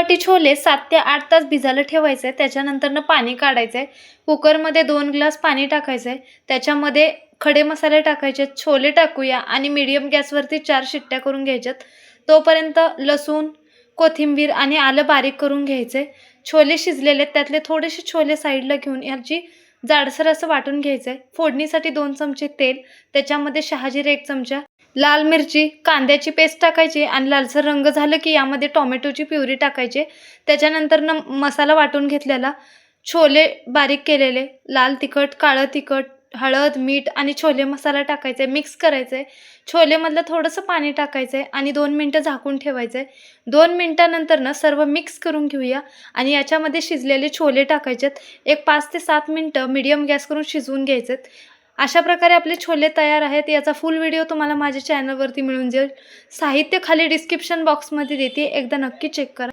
वाटी छोले 7 ते 8 तास भिजायला ठेवायचे आहे. त्याच्यानंतरनं पाणी काढायचं आहे. कुकरमध्ये 2 ग्लास पाणी टाकायचं आहे. त्याच्यामध्ये खडे मसाले टाकायचे, छोले टाकूया आणि मीडियम गॅसवरती 4 शिट्ट्या करून घ्यायच्यात. तोपर्यंत लसूण, कोथिंबीर आणि आलं बारीक करून घ्यायचे. छोले शिजलेले त्यातले थोडेसे छोले साईडला घेऊन याची जाडसर असं वाटून घ्यायचं आहे. फोडणीसाठी 2 चमचे तेल, त्याच्यामध्ये शहाजिरे 1 चमचा, लाल मिरची, कांद्याची पेस्ट टाकायची आणि लालसर रंग झालं की यामध्ये टोमॅटोची प्युरी टाकायची. त्याच्यानंतरनं मसाला वाटून घेतलेला, छोले बारीक केलेले, लाल तिखट, काळं तिखट, हळद, मीठ आणि छोले मसाला टाकायचा आहे. मिक्स करायचं आहे. छोलेमधलं थोडंसं पाणी टाकायचं आहे आणि 2 मिनटं झाकून ठेवायचं आहे. 2 मिनटानंतरनं सर्व मिक्स करून घेऊया आणि याच्यामध्ये शिजलेले छोले टाकायचे आहेत. एक 5 ते 7 मिनटं मीडियम गॅस करून शिजवून घ्यायचे आहेत. अशा प्रकारे आपले छोले तयार आहेत. याचा फुल व्हिडिओ तुम्हाला माझ्या चॅनलवरती मिळून जाईल. साहित्य खाली डिस्क्रिप्शन बॉक्समध्ये देते, एकदा नक्की चेक करा.